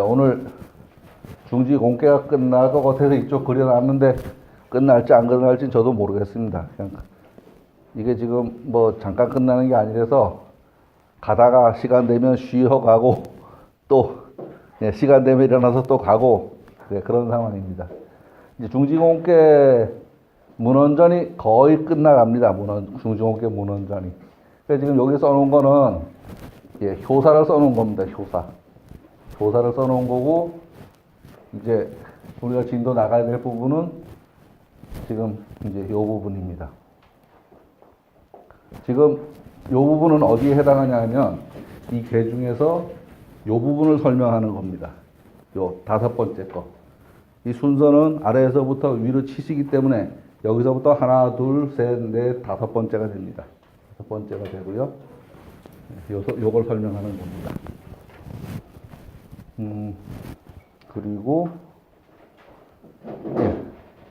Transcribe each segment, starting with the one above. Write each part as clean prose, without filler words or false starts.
오늘 중지 공개가 끝날 것 같아서 이쪽 그려놨는데 끝날지 안 끝날지 저도 모르겠습니다. 그냥 이게 지금 뭐 잠깐 끝나는 게 아니라서 가다가 시간 되면 쉬어 가고 또 시간 되면 일어나서 또 가고 그런 상황입니다. 이제 중지공개 문헌전이 거의 끝나갑니다. 중지공개 문헌전이. 그래서 지금 여기 써놓은 거는 효사를 써놓은 겁니다. 효사를 써놓은 거고, 이제 우리가 진도 나가야 될 부분은 지금 이제 요 부분입니다. 지금 요 부분은 어디에 해당하냐 하면 이 개 중에서 요 부분을 설명하는 겁니다. 요 5번째 거. 이 순서는 아래에서부터 위로 치시기 때문에 여기서부터 하나, 둘, 셋, 넷, 5번째가 됩니다. 5번째가 되고요. 요걸 설명하는 겁니다. 그리고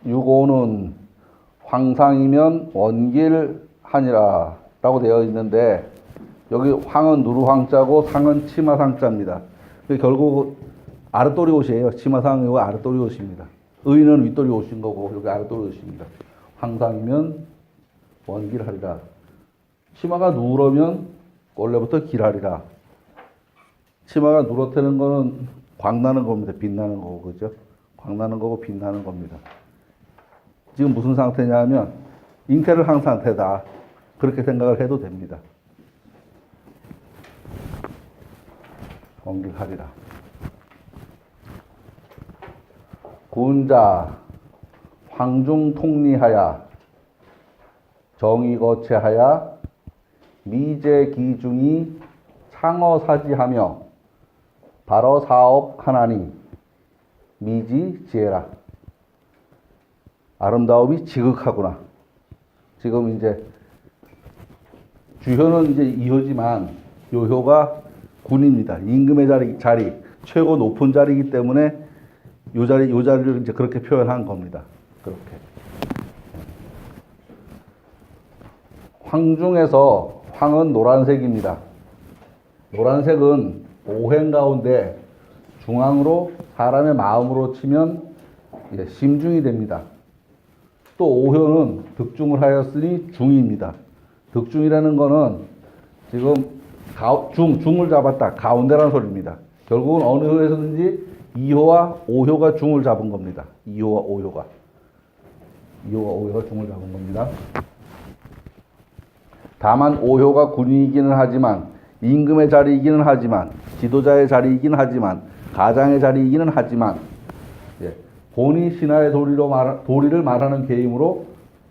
6호는 황상이면 원길하니라 라고 되어 있는데, 여기 황은 누르황자고 상은 치마상자입니다. 결국 아랫도리옷이에요. 치마상은 이거 아랫도리옷입니다. 의는 윗도리옷인 거고 여기 아랫도리옷입니다. 황상이면 원길하리라. 치마가 누르면 원래부터 길하리라. 치마가 누렇다는 거는 광나는 겁니다. 빛나는 거고, 그죠? 광나는 거고 빛나는 겁니다. 지금 무슨 상태냐 하면 잉태를 한 상태다. 그렇게 생각을 해도 됩니다. 원길하리라. 군자 황중통리하야 정의거체하야 미제기중이 창어사지하며 발어사업하나니 미지지혜라. 아름다움이 지극하구나. 지금 이제 주효는 이제 이효지만 요효가 군입니다. 임금의 자리 최고 높은 자리이기 때문에 요 자리를 이제 그렇게 표현한 겁니다. 그렇게. 황중에서 황은 노란색입니다. 노란색은 오행 가운데 중앙으로 사람의 마음으로 치면 심중이 됩니다. 또 오효는 득중을 하였으니 중입니다. 득중이라는 거는 지금 중을 잡았다. 가운데라는 소리입니다. 결국은 어느 효에서든지 2효와 5효가 중을 잡은 겁니다. 2효와 5효가 중을 잡은 겁니다. 다만 5효가 군이기는 하지만, 임금의 자리이기는 하지만, 지도자의 자리이기는 하지만, 가장의 자리이기는 하지만, 본이 신하의 도리를 말하는 계임으로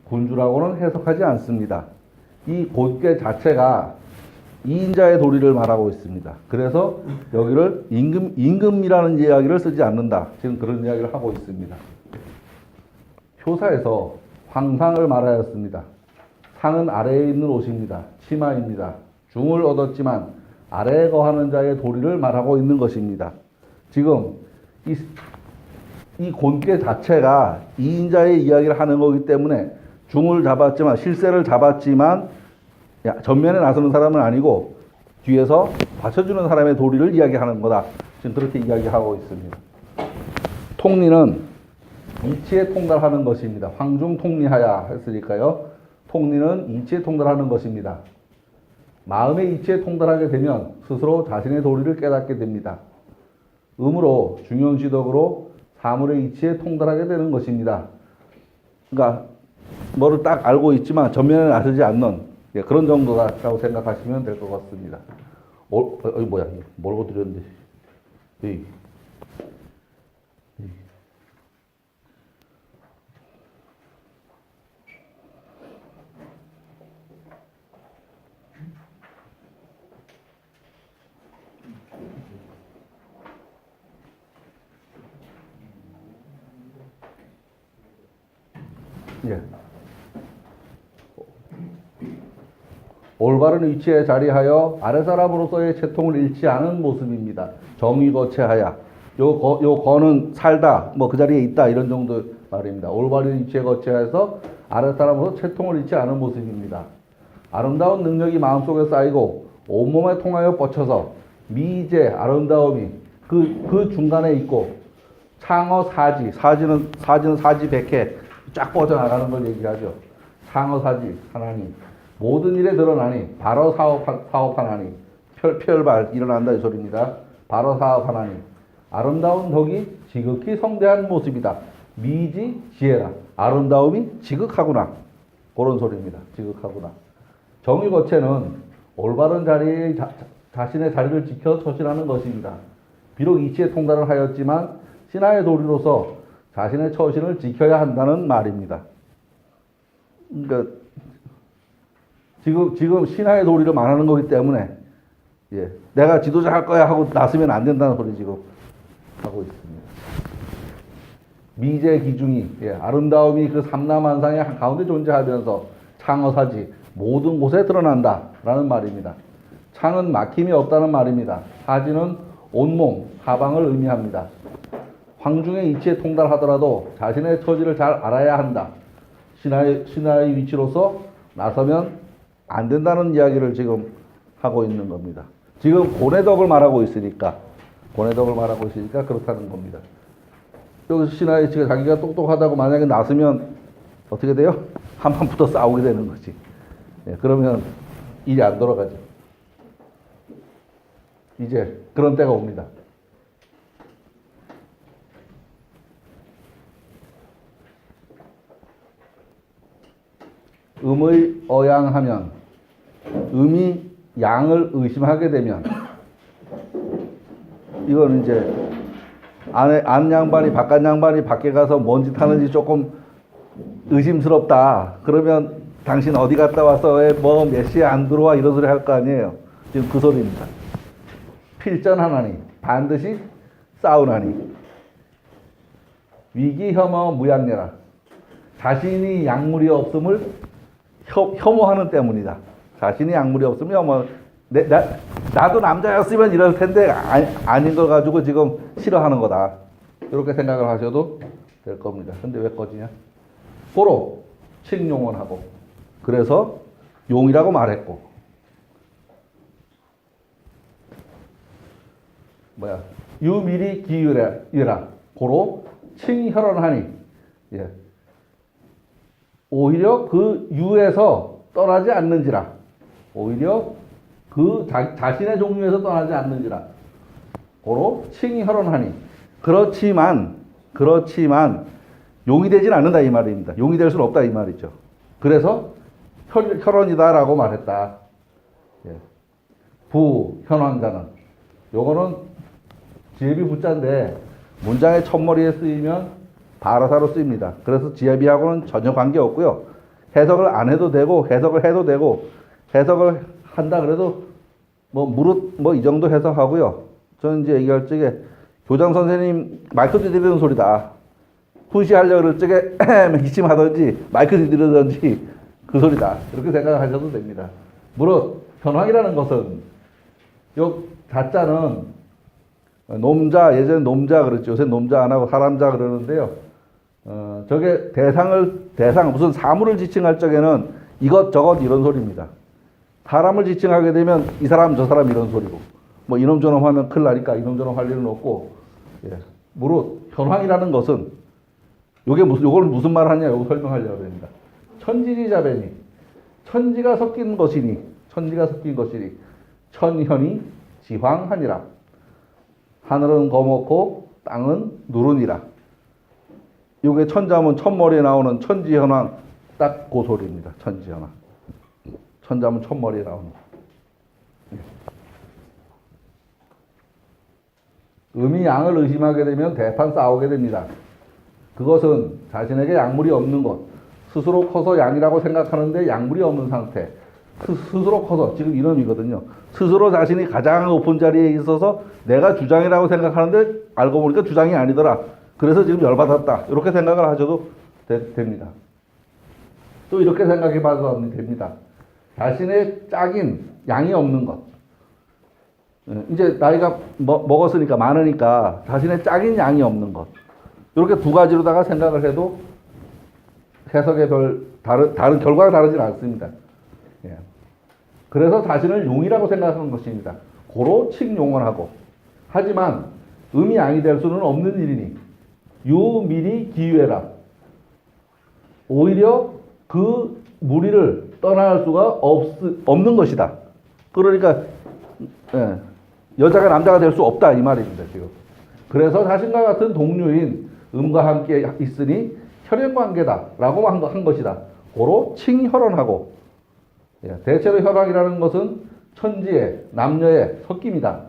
군주라고는 해석하지 않습니다. 이 곶개 자체가 2인자의 도리를 말하고 있습니다. 그래서 여기를 임금이라는 이야기를 쓰지 않는다. 지금 그런 이야기를 하고 있습니다. 효사에서 황상을 말하였습니다. 상은 아래에 있는 옷입니다. 치마입니다. 중을 얻었지만 아래에 거하는 자의 도리를 말하고 있는 것입니다. 지금 이 곶개 자체가 2인자의 이야기를 하는 거기 때문에 중을 잡았지만, 실세를 잡았지만 전면에 나서는 사람은 아니고 뒤에서 받쳐주는 사람의 도리를 이야기하는 거다. 지금 그렇게 이야기하고 있습니다. 통리는 이치에 통달하는 것입니다. 황중통리하야 했으니까요. 통리는 이치에 통달하는 것입니다. 마음의 이치에 통달하게 되면 스스로 자신의 도리를 깨닫게 됩니다. 음으로 중용지덕으로 사물의 이치에 통달하게 되는 것입니다. 그러니까 뭐를 딱 알고 있지만 전면에 나서지 않는 그런 정도라고 생각하시면 될 것 같습니다. 뭐야, 뭘고 드렸는데. 올바른 위치에 자리하여 아랫사람으로서의 채통을 잃지 않은 모습입니다. 정의거체하야. 요 거는 살다, 뭐 그 자리에 있다, 이런 정도 말입니다. 올바른 위치에 거체해서 아랫사람으로서 채통을 잃지 않은 모습입니다. 아름다운 능력이 마음속에 쌓이고 온몸에 통하여 뻗쳐서 미제, 아름다움이 그 중간에 있고 창어 사지, 사지는 사지 백해 쫙 뻗어나가는 걸 얘기하죠. 창어 사지 하나니 모든 일에 드러나니 바로 사업하나니 별발 일어난다 이 소리입니다. 바로 사업하나니 아름다운 덕이 지극히 성대한 모습이다. 미지 지혜라. 아름다움이 지극하구나. 그런 소리입니다. 지극하구나. 정의거체는 올바른 자리에 자신의 자리를 지켜 처신하는 것입니다. 비록 이치에 통달을 하였지만 신하의 도리로서 자신의 처신을 지켜야 한다는 말입니다. 그러니까 지금 신하의 도리를 말하는 거기 때문에 내가 지도자 할 거야 하고 나서면 안 된다는 소리 지금 하고 있습니다. 미제 기중이 아름다움이 그 삼라만상의 한가운데 존재하면서 창어사지 모든 곳에 드러난다라는 말입니다. 창은 막힘이 없다는 말입니다. 사지는 온몸 사방을 의미합니다. 황중의 이치에 통달하더라도 자신의 처지를 잘 알아야 한다. 신하의 위치로서 나서면 안 된다는 이야기를 지금 하고 있는 겁니다. 지금 고뇌덕을 말하고 있으니까 그렇다는 겁니다. 여기서 신하의 위치가 자기가 똑똑하다고 만약에 나서면 어떻게 돼요? 한판 붙어 싸우게 되는 거지. 그러면 일이 안 돌아가죠. 이제 그런 때가 옵니다. 음의 어양하면 음이 양을 의심하게 되면 이건 이제 안 양반이 바깥 양반이 밖에 가서 뭔 짓 하는지 조금 의심스럽다. 그러면 당신 어디 갔다 와서 왜 뭐 몇 시에 안 들어와 이런 소리 할 거 아니에요. 지금 그 소리입니다. 필전하나니 반드시 싸우나니 위기 혐오 무양례라. 자신이 약물이 없음을 혐오하는 때문이다. 자신이 약물이 없으면 혐오. 나도 남자였으면 이럴 텐데 아닌 걸 가지고 지금 싫어하는 거다. 이렇게 생각을 하셔도 될 겁니다. 근데 왜 꺼지냐? 고로 칭용원하고 그래서 용이라고 말했고 유미리 기유라 고로 칭혈원하니 오히려 그 유에서 떠나지 않는지라. 오히려 그 자신의 종류에서 떠나지 않는지라. 고로 칭혈원하니 그렇지만 용이 되진 않는다 이 말입니다. 용이 될 수는 없다 이 말이죠. 그래서 혈원이다라고 말했다. 부현왕자는 요거는 지혜비 부자인데 문장의 첫머리에 쓰이면 바라사로 쓰입니다. 그래서 지혜비하고는 전혀 관계없고요. 해석을 안 해도 되고 해석을 해도 되고 해석을 한다 그래도 무릇 이 정도 해석하고요. 저는 이제 얘기할 적에 교장 선생님 마이크 두드리는 소리다. 훈시하려고 그럴 적에 기침하든지 마이크 두드리든지 그 소리다. 이렇게 생각하셔도 됩니다. 무릇 현황이라는 것은 요 자자는 놈자, 예전에 놈자 그랬죠. 요새 놈자 안 하고 사람자 그러는데요. 저게 대상 무슨 사물을 지칭할 적에는 이것저것 이런 소리입니다. 사람을 지칭하게 되면 이 사람 저 사람 이런 소리고 뭐 이놈 저놈 하면 큰일 나니까 이놈 저놈 할 일은 없고 무릇 현황이라는 것은 요걸 무슨 말 하냐 요거 설명하려고 합니다. 천지지자배니 천지가 섞인 것이니 천현이 지황하니라. 하늘은 거먹고 땅은 누르니라. 요게 천자문 첫머리에 나오는 천지현황 딱 그 소리입니다. 천지현황. 천자문 첫머리에 나오는 음이 양을 의심하게 되면 대판 싸우게 됩니다. 그것은 자신에게 약물이 없는 것, 스스로 커서 양이라고 생각하는데 약물이 없는 상태, 스스로 커서 지금 이런 의미거든요. 스스로 자신이 가장 높은 자리에 있어서 내가 주장이라고 생각하는데 알고 보니까 주장이 아니더라. 그래서 지금 열받았다. 이렇게 생각을 하셔도 됩니다. 또 이렇게 생각해 봐도 됩니다. 자신의 짝인 양이 없는 것. 이제 나이가 먹었으니까 많으니까 자신의 짝인 양이 없는 것. 이렇게 두 가지로다가 생각을 해도 해석의 다른 결과가 다르진 않습니다. 그래서 자신을 용이라고 생각하는 것입니다. 고로 칭용을 하고. 하지만 음이 양이 될 수는 없는 일이니 유미리 기유해라. 오히려 그 무리를 떠날 수가 없는 것이다. 그러니까 여자가 남자가 될 수 없다 이 말입니다. 지금. 그래서 자신과 같은 동류인 음과 함께 있으니 혈연관계다라고 한 것이다. 고로 칭혈원하고, 대체로 혈왕이라는 것은 천지의 남녀의 섞임이다.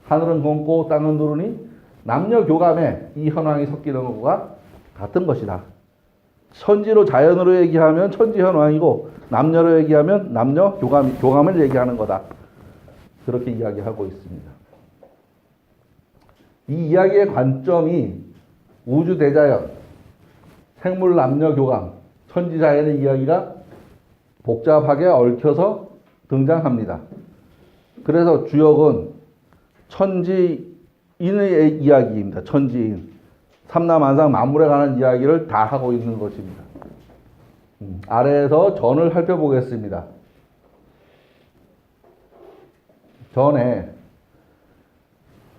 하늘은 검고 땅은 누르니 남녀 교감에 이 현황이 섞이는 것과 같은 것이다. 천지로 자연으로 얘기하면 천지 현황이고 남녀로 얘기하면 남녀 교감을 얘기하는 거다. 그렇게 이야기하고 있습니다. 이 이야기의 관점이 우주 대자연, 생물 남녀 교감, 천지 자연의 이야기가 복잡하게 얽혀서 등장합니다. 그래서 주역은 천지인의 이야기입니다. 천지인. 삼라만상 만물에 관한 이야기를 다 하고 있는 것입니다. 아래에서 전을 살펴보겠습니다.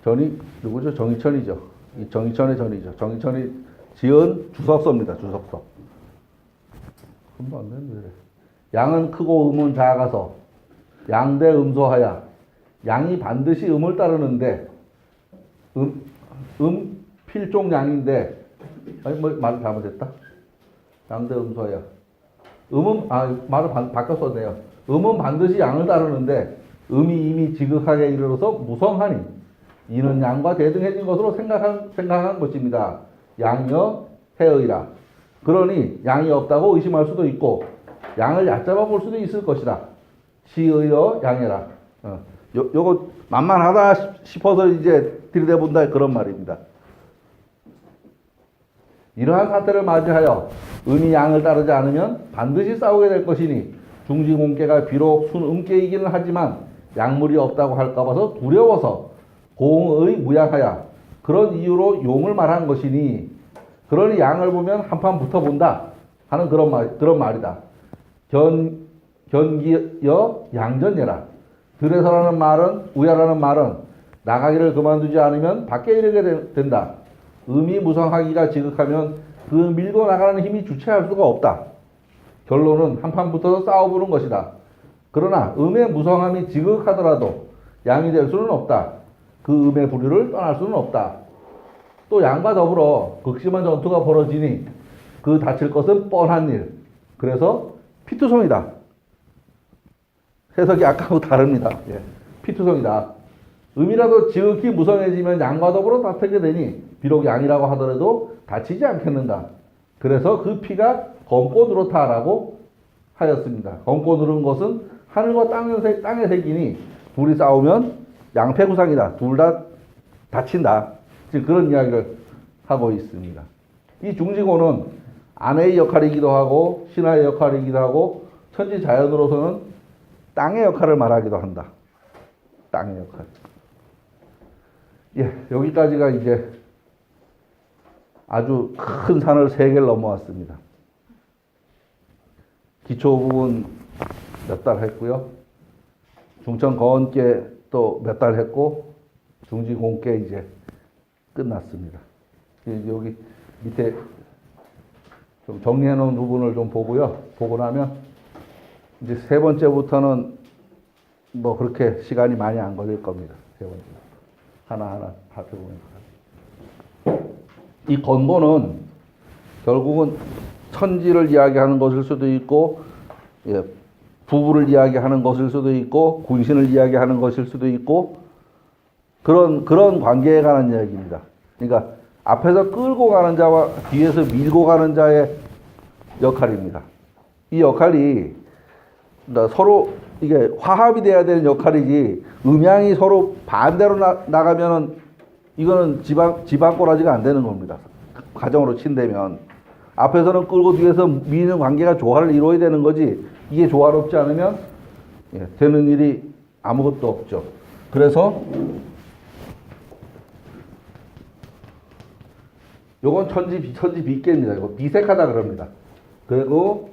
전이 누구죠? 정의천이죠. 이 정의천의 전이죠. 정의천이 지은 주석서입니다. 주석서. 안 되는데. 양은 크고 음은 작아서 양대 음소하야. 양이 반드시 음을 따르는데 필종 양인데 말을 잘못했다. 양대 음소하야. 말을 바꿨었네요. 음은 반드시 양을 따르는데 음이 이미 지극하게 이르러서 무성하니 이는 양과 대등해진 것으로 생각한 것입니다. 양여 해의라. 그러니 양이 없다고 의심할 수도 있고 양을 얕잡아 볼 수도 있을 것이다. 시의여 양해라. 요거 만만하다 싶어서 이제 들이대본다 그런 말입니다. 이러한 사태를 맞이하여 음이 양을 따르지 않으면 반드시 싸우게 될 것이니 중지공계가 비록 순음계이기는 하지만 약물이 없다고 할까봐서 두려워서 공의 무양하야. 그런 이유로 용을 말한 것이니 그러니 양을 보면 한판 붙어본다 하는 그런 말이다. 견기여 양전예라. 들에서라는 말은 우야라는 말은 나가기를 그만두지 않으면 밖에 이르게 된다. 음이 무성하기가 지극하면 그 밀고 나가는 힘이 주체할 수가 없다. 결론은 한판 붙어서 싸워보는 것이다. 그러나 음의 무성함이 지극하더라도 양이 될 수는 없다. 그 음의 부류를 떠날 수는 없다. 또 양과 더불어 극심한 전투가 벌어지니 그 다칠 것은 뻔한 일. 그래서 피투성이다. 해석이 아까하고 다릅니다. 피투성이다. 음이라도 지극히 무성해지면 양과 더불어 다투게 되니 비록 양이라고 하더라도 다치지 않겠는가. 그래서 그 피가 검고 누렇다라고 하였습니다. 검고 누른 것은 하늘과 땅의 색이니 둘이 싸우면 양패구상이다. 둘 다 다친다. 지금 그런 이야기를 하고 있습니다. 이 중지고는 아내의 역할이기도 하고 신하의 역할이기도 하고 천지 자연으로서는 땅의 역할을 말하기도 한다. 땅의 역할. 여기까지가 이제 아주 큰 산을 3개를 넘어왔습니다. 기초 부분 몇 달 했고요. 중천 거원계 또 몇 달 했고 중지 공계 이제 끝났습니다. 여기 밑에 좀 정리해 놓은 부분을 좀 보고요. 보고 나면 이제 3번째부터는 뭐 그렇게 시간이 많이 안 걸릴 겁니다. 3번째. 하나하나 살펴보면. 이 건고는 결국은 천지를 이야기하는 것일 수도 있고, 부부를 이야기하는 것일 수도 있고, 군신을 이야기하는 것일 수도 있고, 그런 관계에 관한 이야기입니다. 그러니까 앞에서 끌고 가는 자와 뒤에서 밀고 가는 자의 역할입니다. 이 역할이 서로 이게 화합이 돼야 되는 역할이지, 음양이 서로 반대로 나가면은 이거는 집안 꼬라지가 안 되는 겁니다. 가정으로 친다면. 앞에서는 끌고 뒤에서 미는 관계가 조화를 이루어야 되는 거지, 이게 조화롭지 않으면 되는 일이 아무것도 없죠. 그래서 요건 천지 비계입니다. 이거 비색하다 그럽니다. 그리고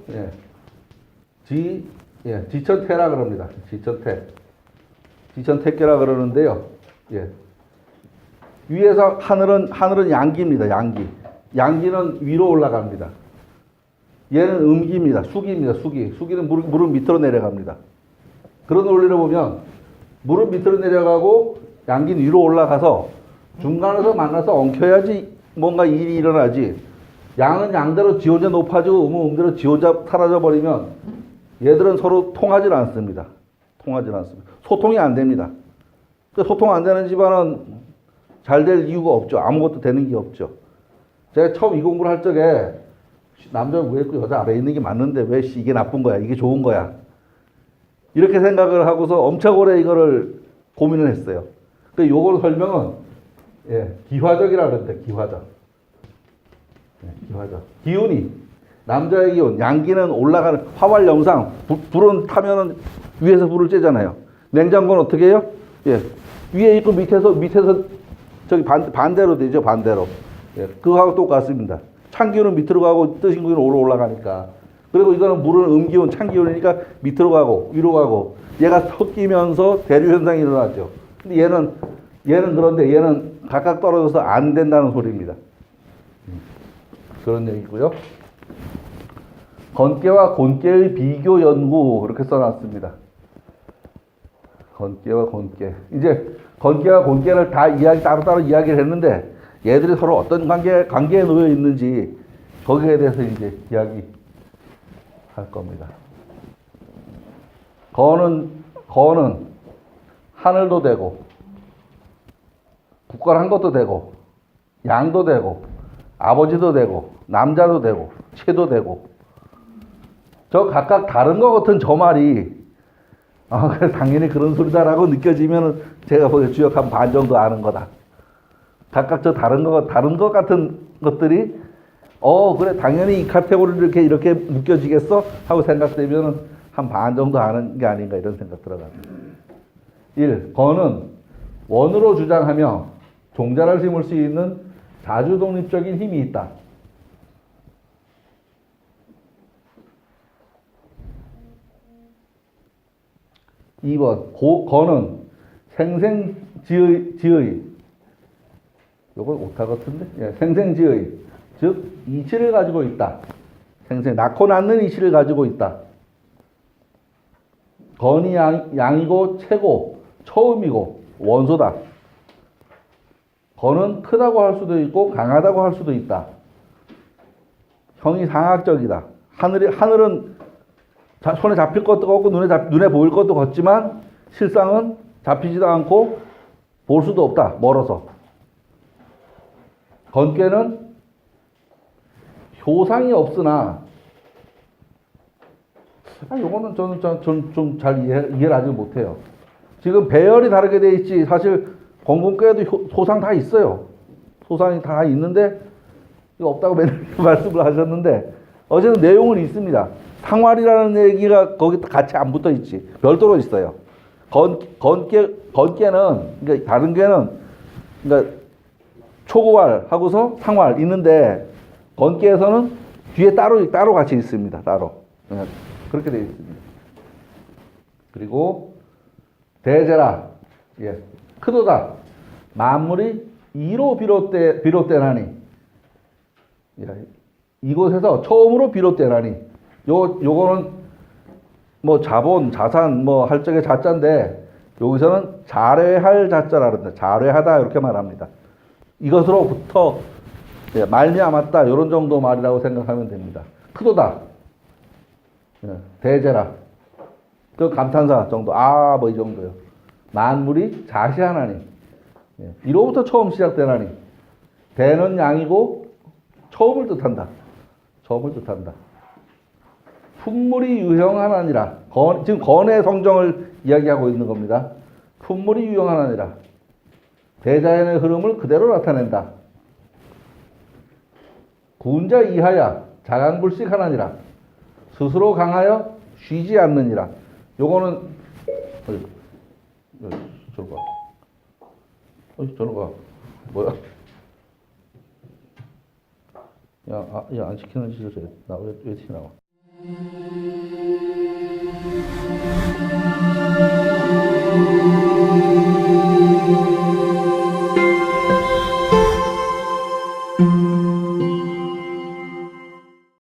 지천태라 그럽니다. 지천태계라 그러는데요. 위에서 하늘은 양기입니다. 양기. 양기는 위로 올라갑니다. 얘는 음기입니다. 수기입니다. 수기는 물은 밑으로 내려갑니다. 그런 원리를 보면 물은 밑으로 내려가고 양기는 위로 올라가서 중간에서 만나서 엉켜야지 뭔가 일이 일어나지. 양은 양대로 지 혼자 높아지고 음은 음대로 지 혼자 사라져 버리면 얘들은 서로 통하지 않습니다. 소통이 안 됩니다. 소통 안 되는 집안은 잘 될 이유가 없죠. 아무것도 되는 게 없죠. 제가 처음 이 공부를 할 적에 남자 위에 있고 여자 아래에 있는 게 맞는데 왜 이게 나쁜 거야? 이게 좋은 거야? 이렇게 생각을 하고서 엄청 오래 이거를 고민을 했어요. 그 요걸 설명은 기화적이라고 그랬대. 기화적. 기운이 남자의 기운, 양기는 올라가는 화활 영상. 불은 타면은 위에서 불을 쬐잖아요. 냉장고는 어떻게 해요? 위에 있고 밑에서 저기 반대로 되죠. 반대로. 그거하고 똑같습니다. 찬 기운은 밑으로 가고 뜨신 기운은 위로 올라가니까. 그리고 이거는 물은 음기운, 찬 기운이니까 밑으로 가고 위로 가고 얘가 섞이면서 대류 현상이 일어나죠. 근데 얘는 그런데 얘는 각각 떨어져서 안 된다는 소리입니다. 그런 얘기고요. 건깨와 곤깨의 비교 연구 이렇게 써놨습니다. 건깨와 곤깨. 이제 건깨와 곤깨를 다 따로따로 이야기를 했는데 얘들이 서로 어떤 관계에 놓여 있는지 거기에 대해서 이제 이야기할 겁니다. 거는 하늘도 되고 국가를 한 것도 되고 양도 되고 아버지도 되고 남자도 되고 채도 되고 저 각각 다른 것 같은 저 말이 그래 당연히 그런 소리다라고 느껴지면 제가 보기에 주역 한 반 정도 아는 거다. 각각 저 다른 것 같은 것들이 그래 당연히 이 카테고리를 이렇게 느껴지겠어 하고 생각되면 한 반 정도 아는 게 아닌가 이런 생각 들어갑니다. 1. 거는 원으로 주장하며 종자를 심을 수 있는 자주독립적인 힘이 있다. 2번 거는 생생지의 요건 오타 같은데? 생생지의 즉 이치를 가지고 있다. 낳고 낳는 이치를 가지고 있다. 건이 양이고 최고 처음이고 원소다. 거는 크다고 할 수도 있고 강하다고 할 수도 있다. 형이 상학적이다. 하늘은 손에 잡힐 것도 없고 눈에 보일 것도 같지만 실상은 잡히지도 않고 볼 수도 없다. 멀어서. 건깨는 효상이 없으나 요거는 저는 좀 잘 이해를 아직 못해요. 지금 배열이 다르게 돼 있지 사실 건곤깨에도 소상 다 있어요. 소상이 다 있는데 이거 없다고 맨날 말씀을 하셨는데 어쨌든 내용은 있습니다. 상활이라는 얘기가 거기 같이 안 붙어 있지. 별도로 있어요. 건깨는 그러니까 다른 깨는 그러니까 초고활 하고서 상활 있는데 건깨에서는 뒤에 따로 같이 있습니다. 따로. 그렇게 되어 있습니다. 그리고 대제라 크도다. 만물이 이로 비롯되나니 이곳에서 처음으로 비롯되나니 요거는 뭐 자본, 자산 뭐 할 적의 자자인데 여기서는 자뢰할 자자라 그럽니다. 자뢰하다 이렇게 말합니다. 이것으로부터 말미암았다 이런 정도 말이라고 생각하면 됩니다. 크도다. 대제라. 그 감탄사 정도. 뭐 이 정도요. 만물이 자시하나니. 이로부터 처음 시작되나니. 대는 양이고 처음을 뜻한다. 품물이 유형하나니라. 지금 건의 성정을 이야기하고 있는 겁니다. 품물이 유형하나니라. 대자연의 흐름을 그대로 나타낸다. 군자 이하야 자강불식하나니라. 스스로 강하여 쉬지 않느니라. 요거는 저리 가. 저리 가. 뭐야? 야, 안 시키는 짓을 해. 왜 튀나와?